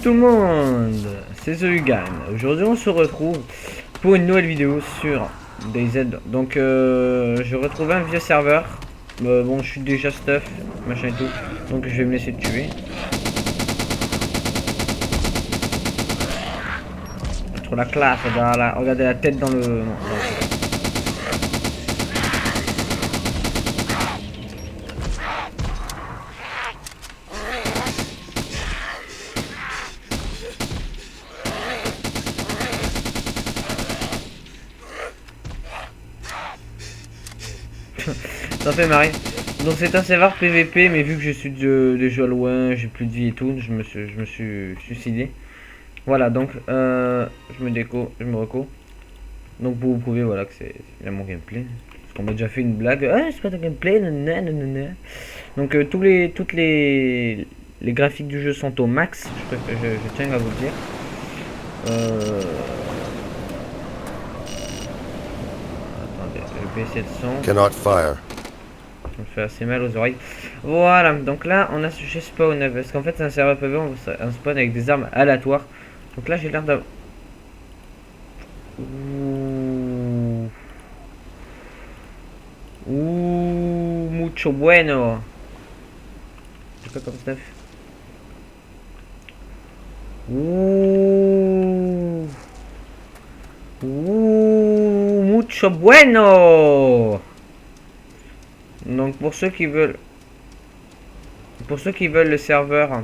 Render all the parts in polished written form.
tout le monde, c'est The Hugan. Aujourd'hui on se retrouve pour une nouvelle vidéo sur DayZ. Donc je retrouve un vieux serveur. Bon, je suis déjà stuff, machin et tout. Donc je vais me laisser tuer. Trop la classe, regardez la tête dans le... Non, ça fait marrer. Donc c'est un serveur PVP, mais vu que je suis déjà loin, j'ai plus de vie et tout, je me suis suicidé. Voilà, donc je me reco. Donc vous pouvez, voilà, que c'est bien mon gameplay. Parce qu'on m'a déjà fait une blague. Ah, c'est pas ton gameplay, nanana. Donc toutes les graphiques du jeu sont au max. Je tiens à vous le dire. Attendez, je vais baisser le son. Cannot fire. Ça me fait assez mal aux oreilles. Voilà, donc là on a ce chez spawn. Parce qu'en fait c'est un serveur PV, on spawn avec des armes aléatoires. Donc là j'ai l'air d'avoir... Mucho bueno. C'est quoi comme stuff? Mucho bueno. Donc pour ceux qui veulent le serveur,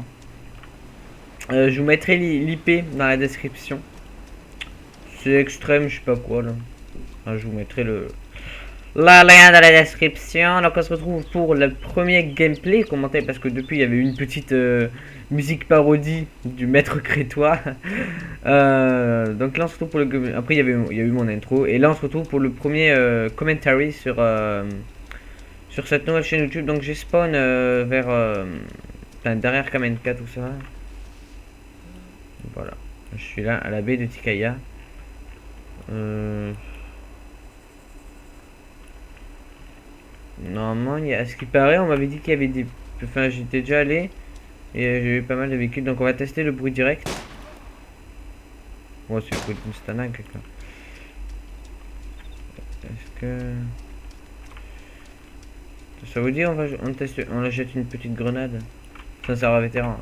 je vous mettrai l'IP dans la description. C'est extrême, je sais pas quoi là. Enfin, je vous mettrai le lien dans la description. Donc on se retrouve pour le premier gameplay commenté, parce que depuis il y avait une petite musique parodie du maître crétois. Donc là on se retrouve pour le... Après il y a eu mon intro. Et là on se retrouve pour le premier commentary sur cette nouvelle chaîne YouTube. Donc j'ai spawn vers derrière Kamenka, tout ça. Voilà, je suis là à la baie de Tikaya. Normalement, à ce qui paraît, on m'avait dit qu'il y avait des... Enfin, j'étais déjà allé et j'ai eu pas mal de véhicules. Donc on va tester le bruit direct. Ouais, c'est le bruit d'une Stanag, quelqu'un. Est-ce que... Ça vous dit on jette une petite grenade? Ça sert à vétéran.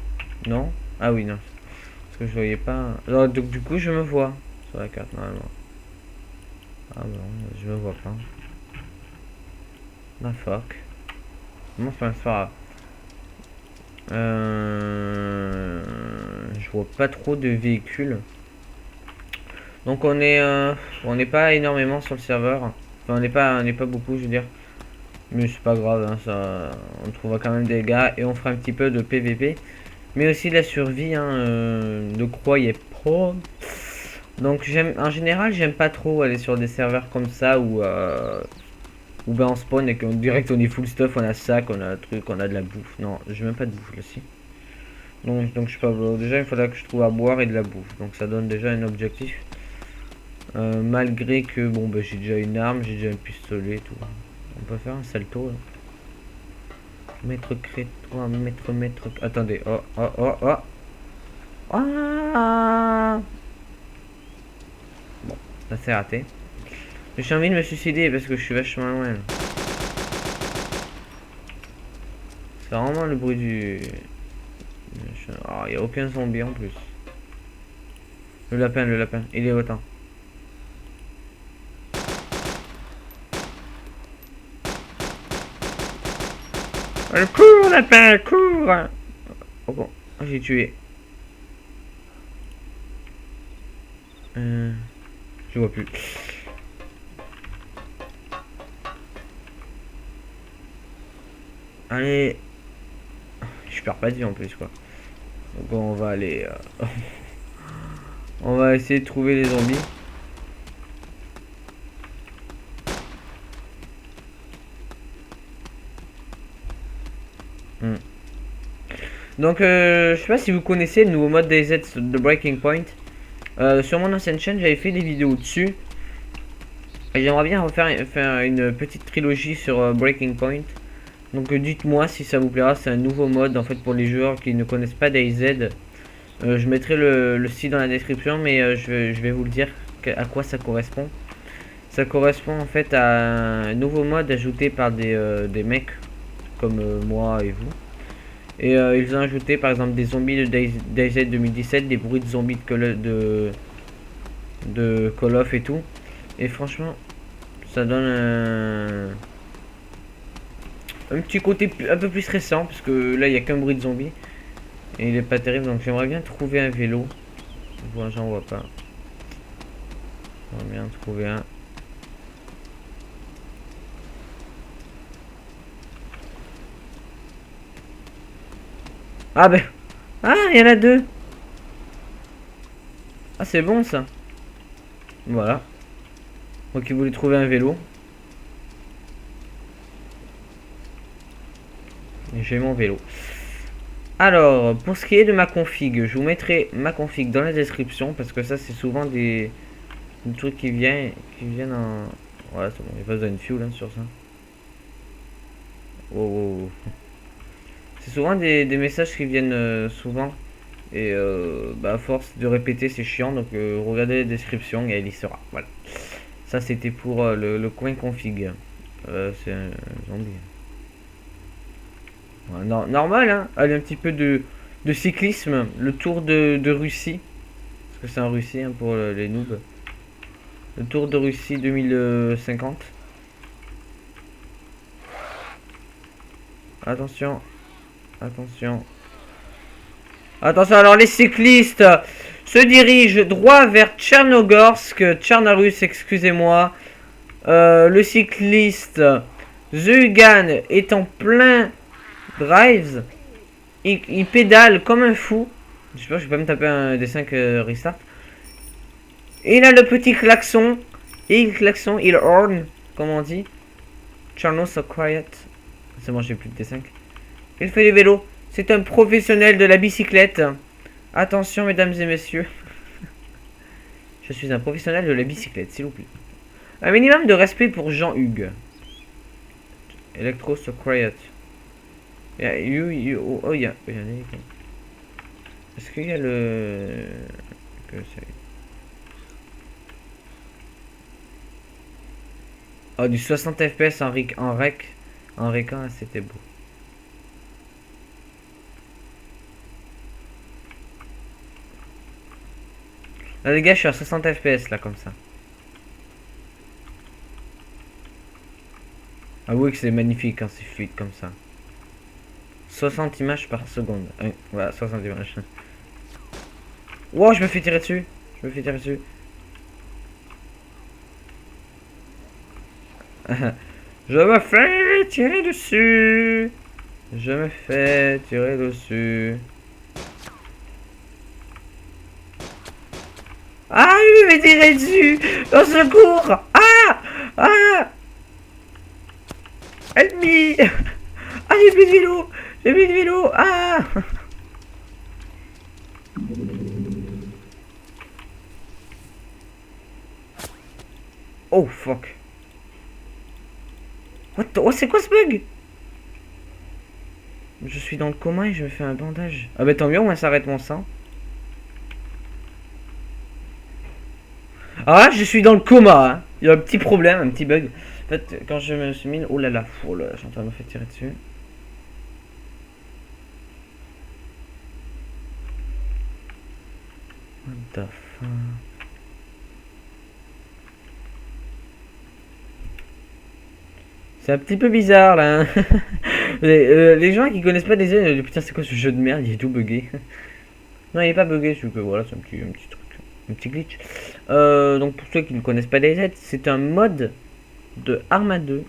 Non? Ah oui, non. Parce que je voyais pas... Alors, donc du coup, je me vois sur la carte, normalement. Ah bon, je me vois pas. La fuck. Comment ça se fera? Je vois pas trop de véhicules. Donc on n'est pas énormément sur le serveur. Enfin on n'est pas beaucoup, je veux dire. Mais c'est pas grave, hein, ça, on trouvera quand même des gars et on fera un petit peu de PVP. Mais aussi de la survie, hein, de croyez pas. Donc en général j'aime pas trop aller sur des serveurs comme ça où ben on spawn et qu'on direct on est full stuff, on a sac, on a un truc, on a de la bouffe. Non, j'ai même pas de bouffe là-ci. Donc je sais pas, déjà il faudra que je trouve à boire et de la bouffe. Donc ça donne déjà un objectif. Malgré que bon ben j'ai déjà une arme, j'ai déjà un pistolet et tout. On peut faire un salto là. Maître crétois, maître... Attendez, oh. Ah, bon, ça c'est raté. J'ai envie de me suicider parce que je suis vachement loin. C'est vraiment le bruit du... Oh, il n'y a aucun zombie en plus. Le lapin, il est autant. Cours, lapin, cours! Oh bon, j'ai tué. Je vois plus. Allez. Je perds pas de vie en plus quoi. Donc on va aller... on va essayer de trouver les zombies. Donc je sais pas si vous connaissez le nouveau mode DayZ de Breaking Point. Sur mon ancienne chaîne j'avais fait des vidéos dessus. Et j'aimerais bien faire une petite trilogie sur Breaking Point. Donc dites-moi si ça vous plaira, c'est un nouveau mode en fait pour les joueurs qui ne connaissent pas DayZ. Je mettrai le site dans la description, mais je vais vous le dire à quoi ça correspond. Ça correspond en fait à un nouveau mode ajouté par des mecs comme moi et vous. Et ils ont ajouté par exemple des zombies de DayZ 2017, des bruits de zombies de Call of et tout. Et franchement, ça donne un petit côté un peu plus stressant, parce que là il n'y a qu'un bruit de zombie. Et il est pas terrible, donc j'aimerais bien trouver un vélo. J'en vois pas. J'aimerais bien trouver un. Ah ben. Ah, il y en a deux. Ah, c'est bon ça. Voilà. Donc il voulait trouver un vélo. Et j'ai mon vélo. Alors, pour ce qui est de ma config, je vous mettrai ma config dans la description, parce que ça c'est souvent des trucs qui viennent en. Voilà, c'est bon, il n'y a pas besoin de fuel hein, sur ça. Oh, oh, oh. C'est souvent des messages qui viennent souvent. Et bah, à force de répéter, c'est chiant. Donc regardez la description et elle y sera. Voilà. Ça, c'était pour le coin config. C'est un zombie. Ouais, normal, hein. Allez, un petit peu de cyclisme. Le tour de Russie. Parce que c'est en Russie hein, pour les noobs. Le tour de Russie 2050. Attention. Attention. Attention, alors les cyclistes se dirigent droit vers Tchernogorsk, Tchernarus, excusez-moi. Le cycliste Zugan est en plein drive. Il pédale comme un fou. Je sais pas, je vais pas me taper un des 5 restart. Et il a le petit klaxon. Et il klaxon, il horn, comme on dit. Tcherno so quiet. C'est bon, j'ai plus de D5. Il fait du vélo. C'est un professionnel de la bicyclette. Attention, mesdames et messieurs. Je suis un professionnel de la bicyclette, s'il vous plaît. Un minimum de respect pour Jean-Hugues. Electro so quiet. Yeah, oh, il y a est-ce qu'il y a le. Que c'est. Oh, du 60 FPS en rec. En rec, c'était beau. Là, les gars, je suis à 60 FPS là, comme ça. Avouez que c'est magnifique quand c'est fluide comme ça. 60 images par seconde. Voilà, 60 images. Wow, je me fais tirer dessus. Je me fais tirer dessus. Je me fais tirer dessus. Je me fais tirer dessus. Ah, il me fait tirer dessus. Au secours. Ah. Ah. Ennemi. Ah, j'ai plus de vélo. J'ai plus de vélo. Ah. Oh, fuck. What the... Oh, c'est quoi ce bug? Je suis dans le coma et je me fais un bandage. Ah bah tant mieux, au moins ça arrête mon sang. Ah là, je suis dans le coma. Hein. Il y a un petit problème, un petit bug. En fait, quand je me suis mis... Oh là là, oh là, je suis en train de me faire tirer dessus. What the fuck? C'est un petit peu bizarre là. Hein. Les gens qui connaissent pas des ailes, putain, c'est quoi ce jeu de merde? Il est tout bugué. Non, il est pas bugué, c'est que voilà, c'est un petit truc, un petit glitch. Donc pour ceux qui ne connaissent pas DayZ, c'est un mode de Arma 2,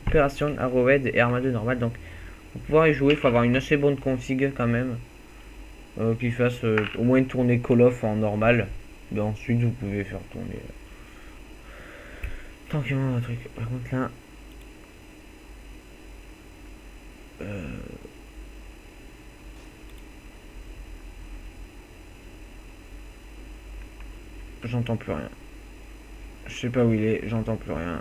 Opération Arrowhead et Arma 2 normal. Donc pour pouvoir y jouer, il faut avoir une assez bonne config quand même, qui fasse au moins tourner Call of en normal. Mais ensuite vous pouvez faire tourner tranquillement un truc. Par contre là, j'entends plus rien. Je sais pas où il est, j'entends plus rien.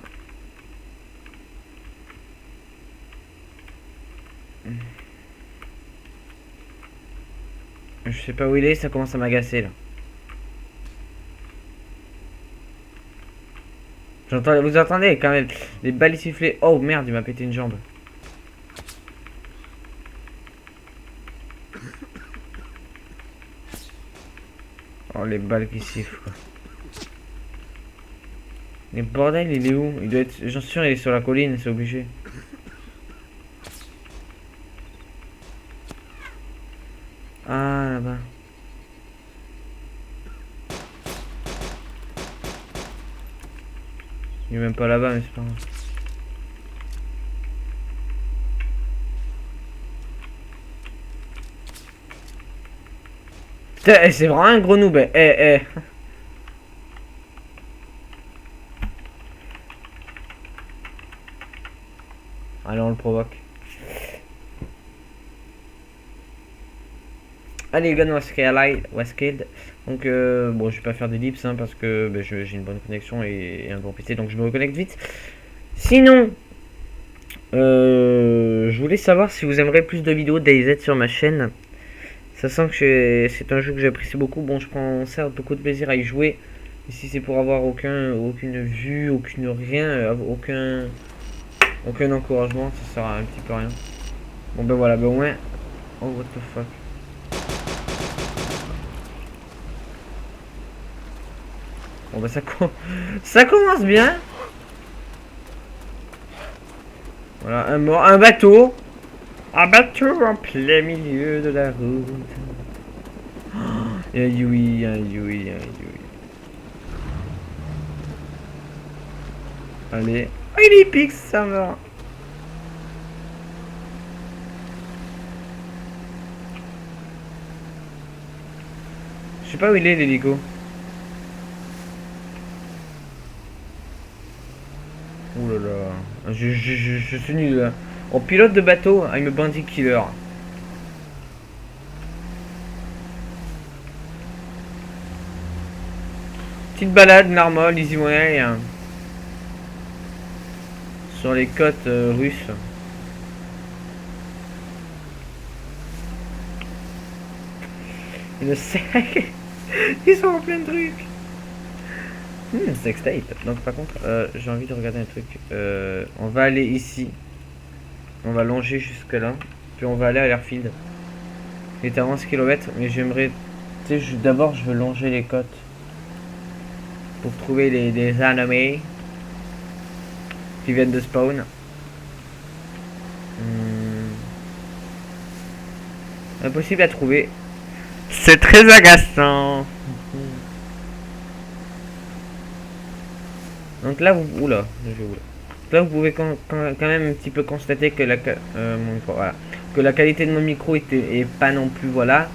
Je sais pas où il est, ça commence à m'agacer là. J'entends, vous entendez quand même les balles siffler. Oh merde, il m'a pété une jambe. Oh les balles qui sifflent quoi. Mais bordel, il est où? Il doit être. J'en suis sûr, il est sur la colline, c'est obligé. Ah là-bas. Il est même pas là-bas, mais c'est pas grave. Putain, c'est vraiment un gros noob. Allez, on le provoque. Allez, les gars, Westfield. Donc, bon, je vais pas faire des dips hein, parce que ben, j'ai une bonne connexion et un bon PC, donc je me reconnecte vite. Sinon, je voulais savoir si vous aimeriez plus de vidéos DayZ sur ma chaîne. Sachant que c'est un jeu que j'apprécie beaucoup. Bon, je prends certes beaucoup de plaisir à y jouer. Et si c'est pour avoir aucune vue, aucune rien, aucun encouragement, ça sert à un petit peu rien. Bon, ben voilà, ben au moins. Oh, what the fuck. Bon bah ça commence bien. Voilà, un mort, un bateau. Un bateau en plein milieu de la route. Oh, et un Yui, un Yui, un Yui. Allez. Oh, il est épique, ça va. Je sais pas où il est l'hélico. Ouh là là. Je suis nul là. En pilote de bateau, I'm a bandit killer. Petite balade normale, easy way. Hein. Sur les côtes russes. Le sec. Ils sont en plein de trucs. Sextape. Donc par contre, j'ai envie de regarder un truc. On va aller ici. On va longer jusque là. Puis on va aller à l'airfield. Il est à 11 km. Mais j'aimerais... Tu sais, d'abord je veux longer les côtes. Pour trouver des ennemis. Qui viennent de spawn. Impossible à trouver. C'est très agaçant. Donc là, oula, là vous pouvez quand même un petit peu constater que que la qualité de mon micro est pas non plus voilà.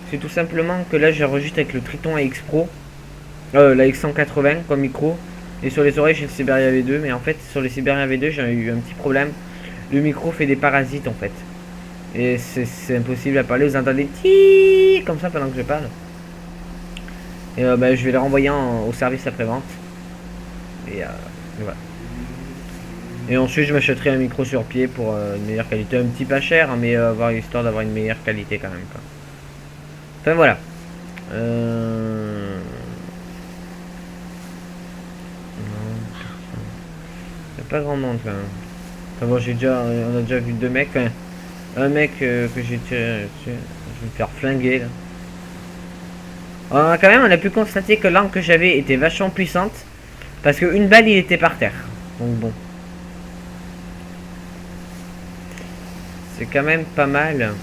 C'est tout simplement que là j'enregistre avec le Triton AX Pro, la X180 comme micro, et sur les oreilles j'ai le Siberia V2, mais en fait sur les Siberia V2 j'ai eu un petit problème. Le micro fait des parasites en fait, et c'est impossible à parler. Vous entendez ti comme ça pendant que je parle. Et bah, je vais le renvoyer au service après-vente. Et voilà. Et ensuite je m'achèterai un micro sur pied pour une meilleure qualité, un petit pas cher, mais histoire d'avoir une meilleure qualité quand même quoi. Enfin voilà. Non, il n'y a pas grand monde quand même. Enfin bon, on a déjà vu deux mecs. Enfin, un mec que j'ai tiré, je vais me faire flinguer là. Quand même on a pu constater que l'arme que j'avais était vachement puissante. Parce qu'une balle il était par terre. Donc bon. C'est quand même pas mal.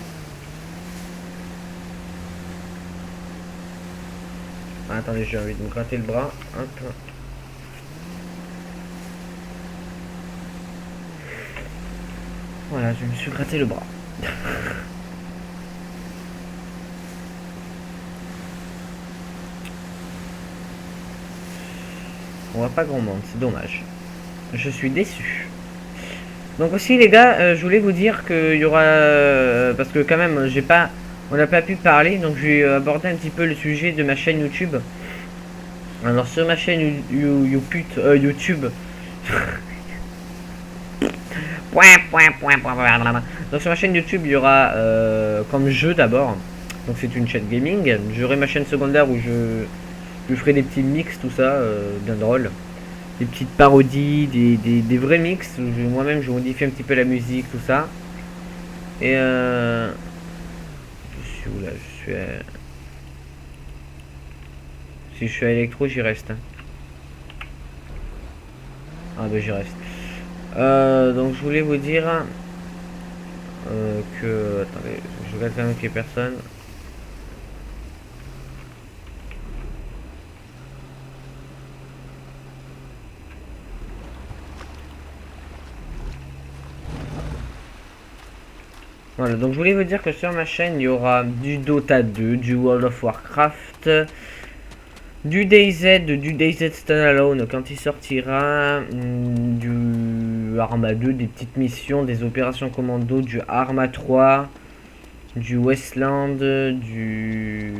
Ah, attendez, j'ai envie de me gratter le bras. Hop. Voilà, je me suis gratté le bras. On voit pas grand monde, c'est dommage. Je suis déçu. Donc aussi les gars, je voulais vous dire qu'il y aura... parce que quand même, on n'a pas pu parler, donc je vais aborder un petit peu le sujet de ma chaîne YouTube. Alors sur ma chaîne YouTube... Donc sur ma chaîne YouTube, il y aura comme jeu d'abord Donc c'est une chaîne gaming. J'aurai ma chaîne secondaire où je ferai des petits mix, tout ça, bien drôle. Des petites parodies, des vrais mix. Moi-même je modifie un petit peu la musique, tout ça. Et je suis où là? Si je suis à électro, j'y reste, hein. Ah bah j'y reste. Donc je voulais vous dire que... Attendez, je regarde quand même qu'il n'y ait personne. Voilà, donc je voulais vous dire que sur ma chaîne, il y aura du Dota 2, du World of Warcraft, du DayZ Standalone quand il sortira, du Arma 2, des petites missions, des opérations commando, du Arma 3, du Westland, du...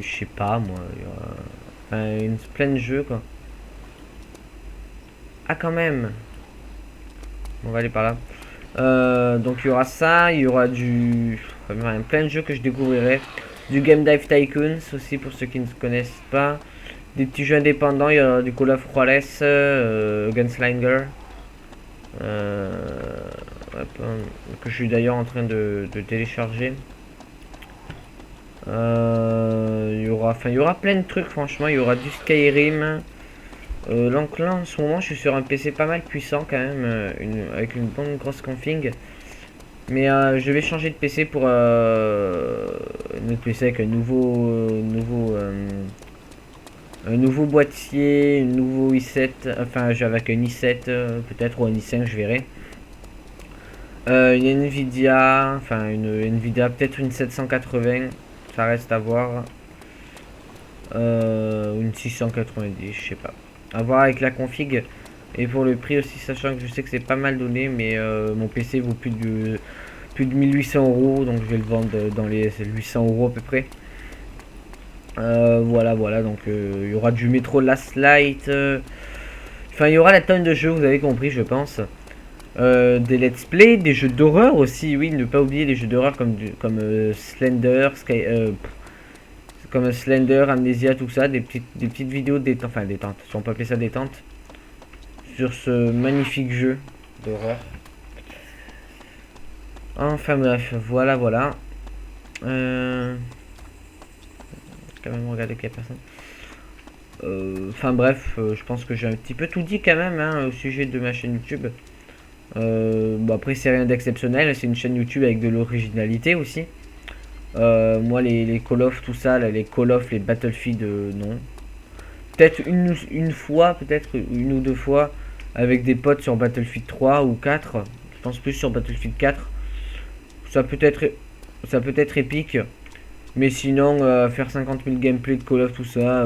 Je sais pas moi, enfin, plein de jeux quoi. Ah quand même, on va aller par là. Donc il y aura ça, il y aura plein de jeux que je découvrirai. Du Game Dive Tycoons aussi pour ceux qui ne connaissent pas. Des petits jeux indépendants, il y aura du Call of Juarez, Gunslinger. Que je suis d'ailleurs en train de télécharger. Il y aura plein de trucs franchement, il y aura du Skyrim. Donc là en ce moment je suis sur un PC pas mal puissant quand même, avec une bonne grosse config. Mais je vais changer de PC pour un autre PC avec un nouveau boîtier, un nouveau i7, enfin avec un i7 peut-être ou un i5 je verrai. Une Nvidia, enfin une Nvidia peut-être une 780, ça reste à voir. Une 690, je sais pas. À voir avec la config. Et pour le prix aussi, sachant que je sais que c'est pas mal donné, mais mon PC vaut plus de 1800 euros, donc je vais le vendre dans les 800 euros à peu près. Voilà, donc il y aura du Metro Last Light. Enfin, il y aura la tonne de jeux, vous avez compris, je pense. Des let's play, des jeux d'horreur aussi, oui, ne pas oublier les jeux d'horreur comme Slender, comme Slender, Amnesia, tout ça, des petites vidéos détente, enfin détente, si on peut appeler ça détente, sur ce magnifique jeu d'horreur. Enfin bref, voilà. Quand même regarder qu'il n'y a personne. Enfin bref, je pense que j'ai un petit peu tout dit quand même hein, au sujet de ma chaîne YouTube. Bon, après c'est rien d'exceptionnel, c'est une chaîne YouTube avec de l'originalité aussi. Moi les Call of, tout ça, là, les Call of, les Battlefield, non. Peut-être une fois, peut-être une ou deux fois avec des potes sur Battlefield 3 ou 4. Je pense plus sur Battlefield 4. Ça peut être, ça peut être épique. Mais sinon, faire 50 000 gameplay de Call of, tout ça,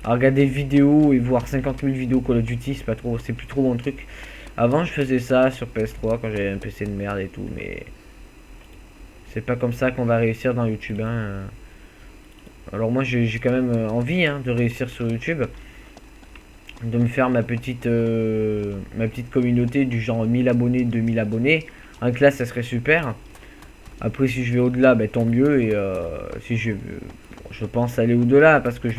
à regarder vidéos et voir 50 000 vidéos Call of Duty, c'est plus trop mon truc. Avant, je faisais ça sur PS3 quand j'avais un PC de merde et tout, mais c'est pas comme ça qu'on va réussir dans YouTube. Hein. Alors moi, j'ai quand même envie hein, de réussir sur YouTube, de me faire ma petite communauté du genre 1000 abonnés, 2000 abonnés. Un classe, ça serait super. Après, si je vais au-delà, ben, tant mieux. Et si je pense aller au-delà parce que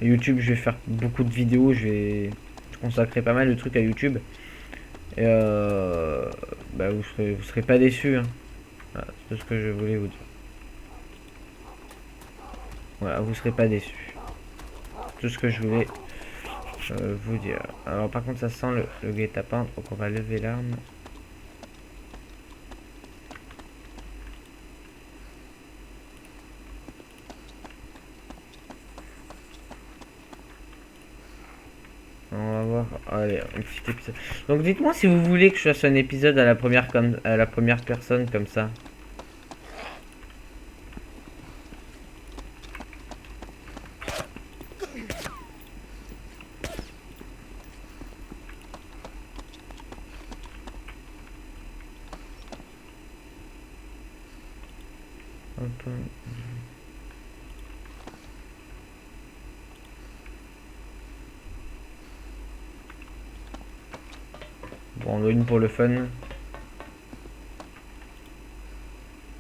YouTube, je vais faire beaucoup de vidéos. Je consacrer pas mal de trucs à YouTube. Et bah, vous serez pas déçus. Hein. Voilà, c'est tout ce que je voulais vous dire. Voilà, vous serez pas déçus. Tout ce que je voulais vous dire. Alors, par contre, ça sent le guet-apens. Donc, on va lever l'arme. On va voir. Allez, un petit épisode. Donc dites-moi si vous voulez que je fasse un épisode à la première personne comme ça. Hop. Bon, on a une pour le fun.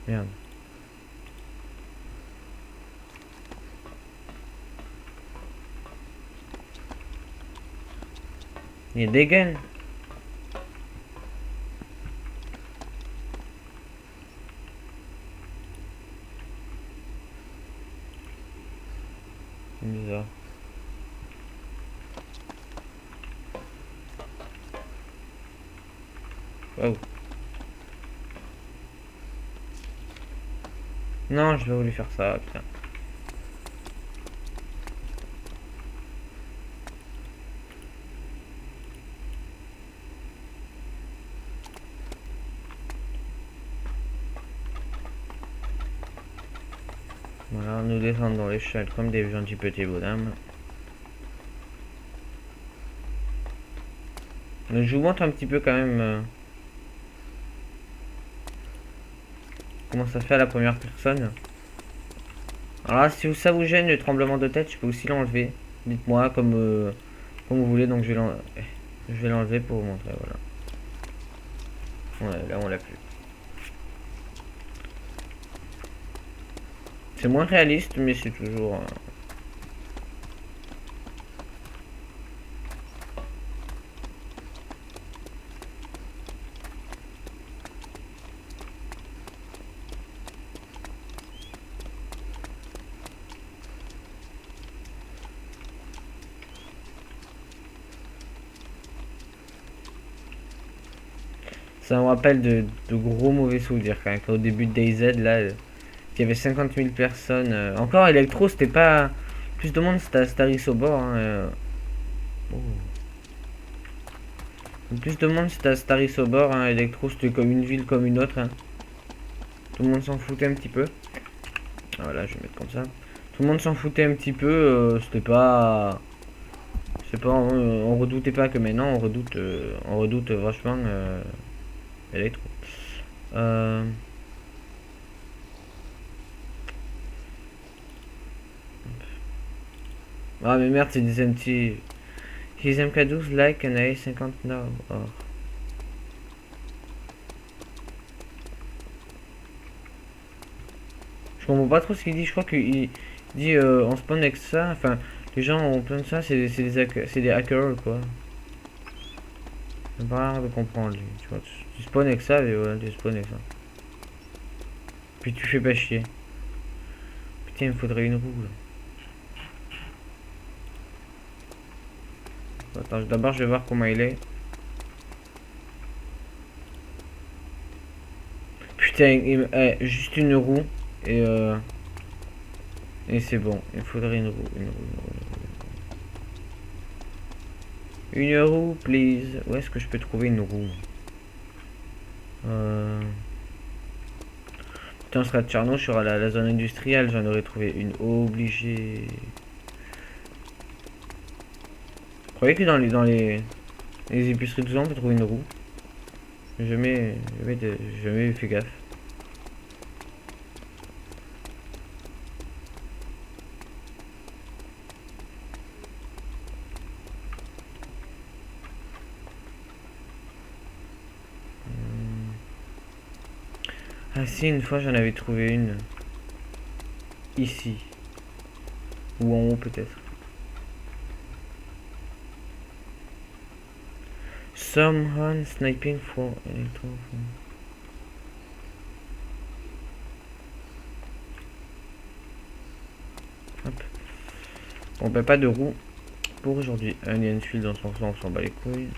Merde. Il y a des guns. C'est bizarre. Waouh. Non, je vais voulu faire ça, putain. Voilà, nous descendons dans l'échelle comme des gentils petits bonhommes. Mais je vous montre un petit peu quand même comment ça se fait à la première personne. Alors là, si ça vous gêne le tremblement de tête, je peux aussi l'enlever. Dites-moi comme vous voulez, donc je vais l'enlever pour vous montrer, voilà. Ouais, là on l'a plus. C'est moins réaliste, mais c'est toujours... Ça me rappelle de gros mauvais souvenirs quand même. Au début de DayZ, là, il y avait 50 000 personnes. Encore, Electro, c'était pas... Plus de monde, c'était à Starry Sobor. Hein, oh. Plus de monde, c'était à Starry Sobor. Hein. Electro, c'était comme une ville comme une autre. Hein. Tout le monde s'en foutait un petit peu. Voilà, je vais mettre comme ça. Tout le monde s'en foutait un petit peu. C'était pas... C'est pas... on redoutait pas que maintenant, on redoute vachement Electro. Ah mais merde, c'est des empty. His MK12 like an A50 now. Oh. Je comprends pas trop ce qu'il dit. Je crois qu'il dit on spawn avec ça. Enfin, les gens ont plein de ça. C'est des hackers quoi. C'est pas rare de comprendre lui. Tu vois, tu spawn avec ça et voilà, tu spawn avec ça. Puis tu fais pas chier. Putain, il me faudrait une roue là. Attends, d'abord je vais voir comment il est. Putain, juste une roue et c'est bon. Il faudrait une roue, une roue, please. Où est-ce que je peux trouver une roue? Putain, on sera de Tcherno sur la zone industrielle. J'en aurais trouvé une obligée. Vous croyez que dans les épiceries de on peut trouver une roue? Jamais fait gaffe. Ah si, une fois j'en avais trouvé une. Ici. Ou en haut peut-être. Someone sniping for electro. Hop. Bon bah pas de roue pour aujourd'hui. Un lien de fil dans son sens, on s'en bat les couilles.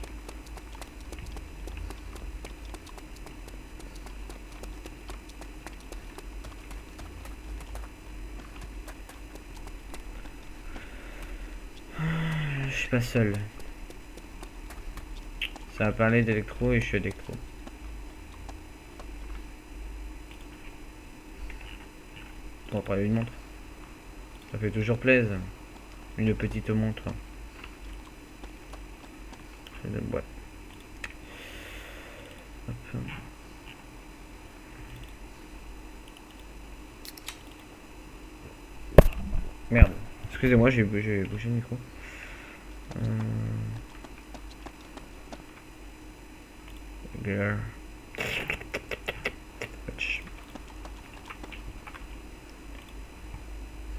Je suis pas seul. Ça a parlé d'électro et je suis électro. On va parler d'une montre. Ça fait toujours plaisir. Une petite montre. C'est de boîte. Hop. Merde. Excusez-moi, j'ai bougé le micro.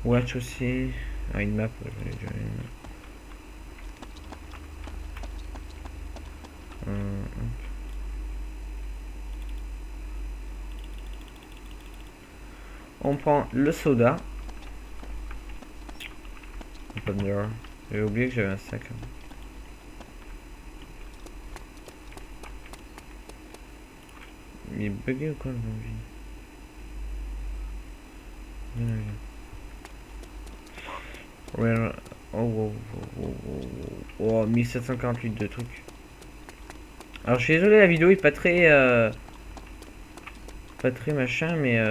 Watch aussi. Ah, une map. On prend le soda. Pas de mirror. J'avais oublié que j'avais un sac. Il est bugué ou quoi le zombie? Ouais. Oh, 1748 de trucs. Alors je suis désolé, la vidéo est pas très machin, mais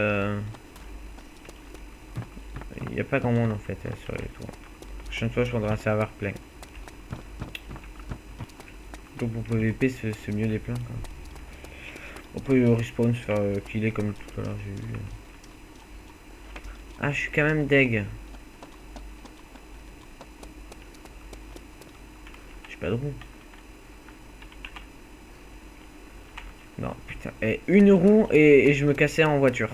il n'y a pas grand monde en fait sur les tours. La prochaine fois je prendrai un serveur plein. Donc pour PVP c'est mieux des pleins quoi. On peut respawn se faire killer comme tout à l'heure j'ai vu. Ah je suis quand même deg. J'ai pas de roue. Non putain. Et une roue et je me cassais en voiture.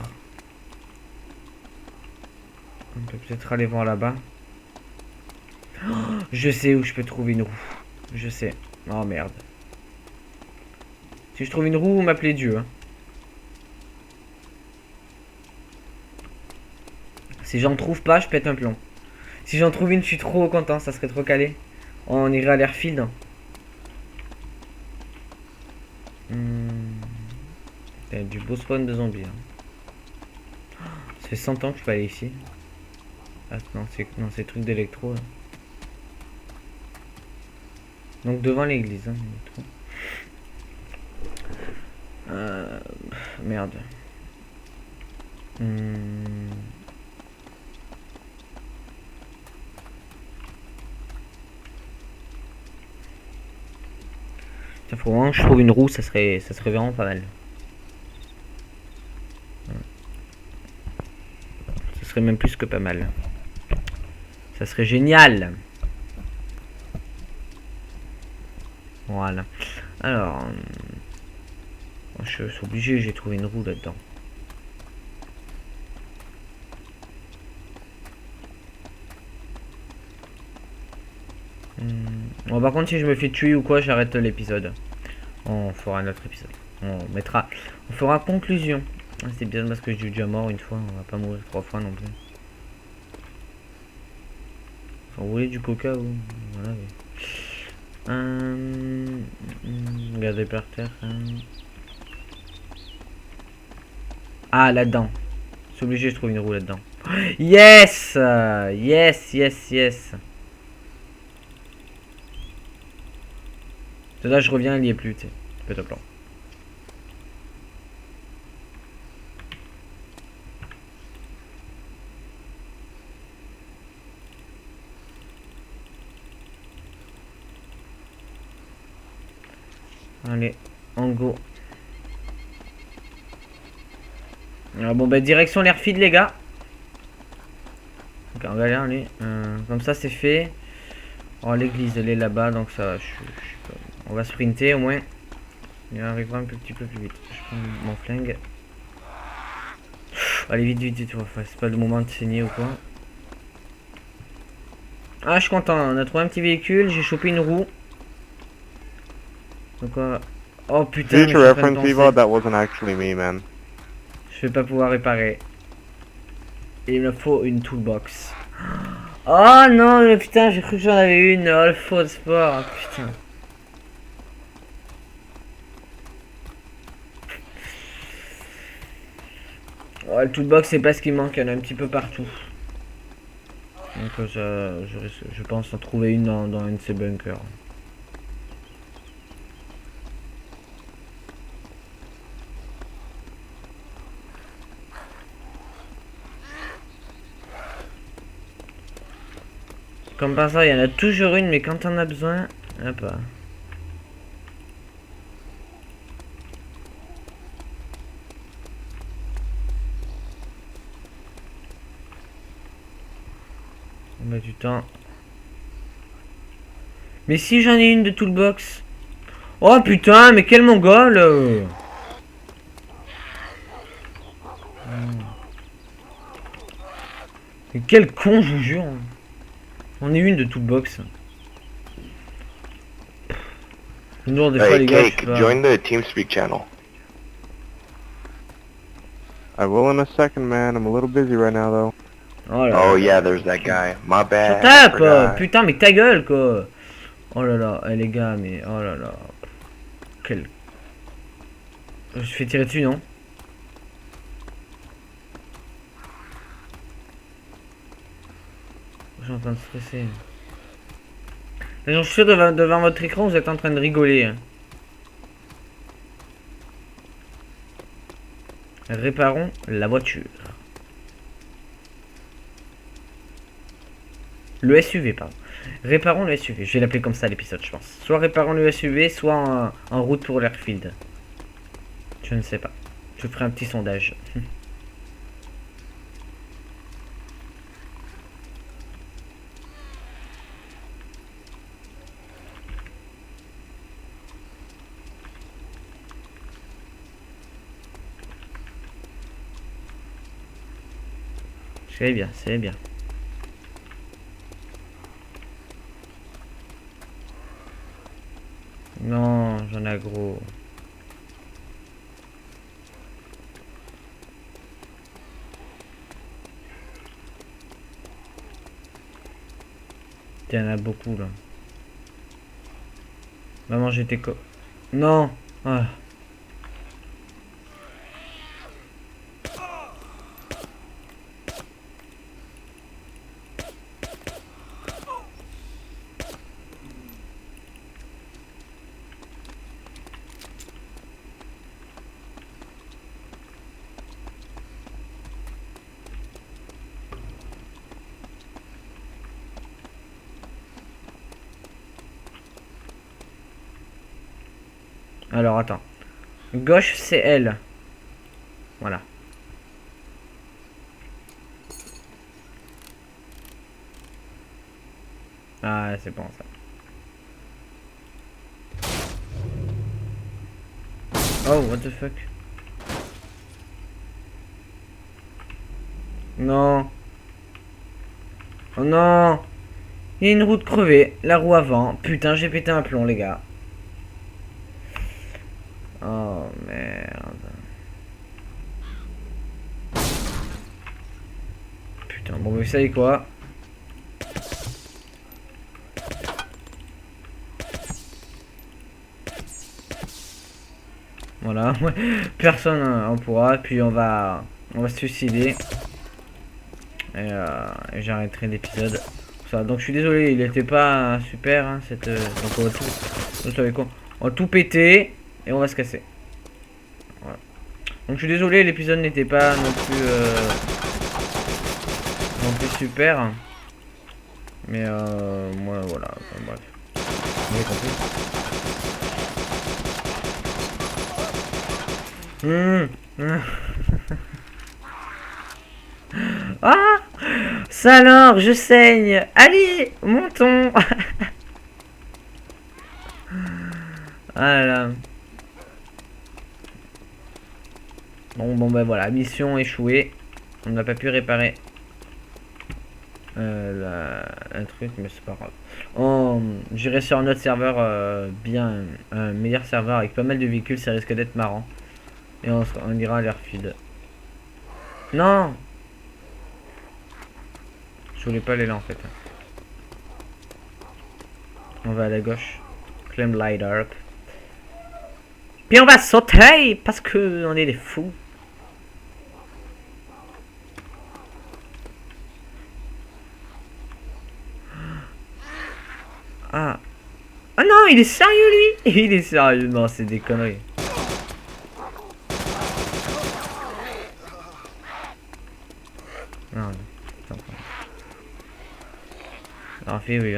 On peut peut-être aller voir là-bas. Oh, je sais où je peux trouver une roue. Je sais. Oh merde. Si je trouve une roue, vous m'appelez Dieu. Hein. Si j'en trouve pas, je pète un plomb. Si j'en trouve une, je suis trop content. Ça serait trop calé. On irait à l'airfield. Il y a du beau spawn de zombies. Hein. Ça fait 100 ans que je peux aller ici. Ah non, c'est truc d'électro. Donc devant l'église. Hein, merde. Il faut vraiment que je trouve une roue, ça serait vraiment pas mal. Ça serait même plus que pas mal. Ça serait génial. Voilà. Alors, je suis obligé, j'ai trouvé une roue là-dedans. Bon, par contre, si je me fais tuer ou quoi, j'arrête l'épisode. On fera un autre épisode. On fera conclusion. C'est bien parce que je suis déjà mort une fois. On va pas mourir 3 fois non plus. Vous voulez du coca ou voilà. Regardez par terre. Ah, là-dedans. C'est obligé, je trouve une roue là-dedans. Yes! Yes, yes, yes. Là, je reviens, il y est plus, tu sais. Peut être plan. Allez, en go. Alors, bon, bah, direction l'airfield, les gars. Ok, on va aller, allez. Comme ça, c'est fait. Oh, l'église, elle est là-bas, donc ça va. On va sprinter au moins. Il arrivera un petit peu plus vite. Je prends mon flingue. Allez, vite, vite, vite. C'est pas le moment de saigner ou quoi. Ah, je suis content. On a trouvé un petit véhicule. J'ai chopé une roue. Donc, oh putain. Future reference, Vivo, that wasn't actually me, man. Je vais pas pouvoir réparer. Il me faut une toolbox. Oh non, mais putain, j'ai cru que j'en avais une. Oh, le faux sport. Putain. Oh, le toolbox, c'est pas ce qui manque. Il y en a un petit peu partout. Donc, je pense en trouver une dans un de ces bunkers. Comme par ça, il y en a toujours une, mais quand on a besoin, hop. On met du temps. Mais si j'en ai une de toolbox. Oh putain, mais quel mongol. Mais quel con, je vous jure. On est une de toolbox. Non, des fois, les gars, Cake, join the TeamSpeak channel. I will in a second, man. I'm a little busy right now, though. Oh là Oh là. yeah, there's that guy. My bad. Shut I up, forgot. putain, mais ta gueule, quoi. Oh là là, les gars, mais oh là là. Quel... Je fais tirer dessus, non? Je suis en train de stresser. Les gens, je suis sûr, devant votre écran, vous êtes en train de rigoler. Hein. Réparons la voiture. Le SUV, pardon. Réparons le SUV. Je vais l'appeler comme ça l'épisode, je pense. Soit réparons le SUV, soit en route pour l'airfield. Je ne sais pas. Je ferai un petit sondage. C'est bien, c'est bien. Non, j'en ai gros. Il y en a beaucoup là. Maman, j'étais co... Non. Ah. Alors attends. Gauche c'est elle. Voilà. Ah c'est bon ça. Oh what the fuck. Non. Oh non. Il y a une roue crevée. La roue avant. Putain j'ai pété un plomb les gars. Oh merde. Putain, bon, vous savez quoi? Voilà, personne en pourra. Puis on va se suicider. Et j'arrêterai l'épisode. Donc je suis désolé, il était pas super. Hein, cette, donc on va tout. Vous savez quoi? On va tout péter. Et on va se casser. Voilà. Donc je suis désolé, l'épisode n'était pas non plus super. Mais moi voilà. Enfin, bref. Vous avez compris. Ah, ça alors, je saigne. Allez, montons. Ah là là. Bon ben voilà, mission échouée. On n'a pas pu réparer un truc, mais c'est pas grave. J'irai sur un autre serveur bien, un meilleur serveur avec pas mal de véhicules, ça risque d'être marrant. Et on ira à l'airfield. Non, je voulais pas aller là en fait. On va à la gauche. Climb ladder. Puis on va sauter parce que on est des fous. Ah. Ah non, il est sérieux lui. Il est sérieux. Non, c'est des conneries. Non, alors, fait, oui,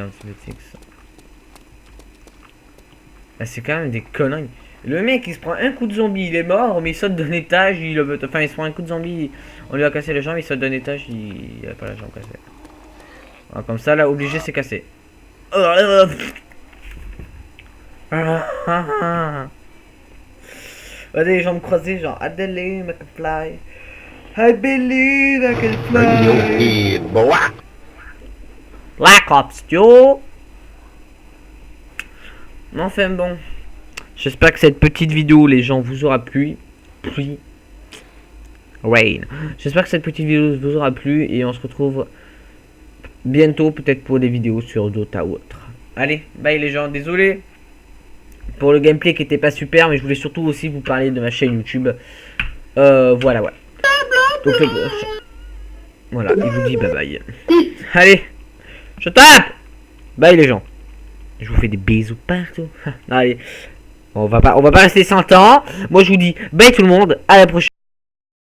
c'est quand même des conneries. Le mec il se prend un coup de zombie, il est mort, mais il saute d'un étage, enfin il se prend un coup de zombie, on lui a cassé la jambe, il saute d'un étage, il a pas la jambe cassée. Alors, comme ça là, obligé c'est cassé. Vas-y, jambes croisées, genre I believe I can fly. I believe I can fly. Black Ops, yo. Enfin bon. J'espère que cette petite vidéo, les gens, vous aura plu. Rain. J'espère que cette petite vidéo vous aura plu et on se retrouve bientôt peut-être pour des vidéos sur Dota ou autre. Allez, bye les gens, désolé pour le gameplay qui était pas super, mais je voulais surtout aussi vous parler de ma chaîne YouTube. Voilà. Donc voilà, il vous dit bye bye. Allez, je tape. Bye les gens. Je vous fais des bisous partout. Allez, on va pas rester 100 ans. Moi je vous dis bye tout le monde, à la prochaine.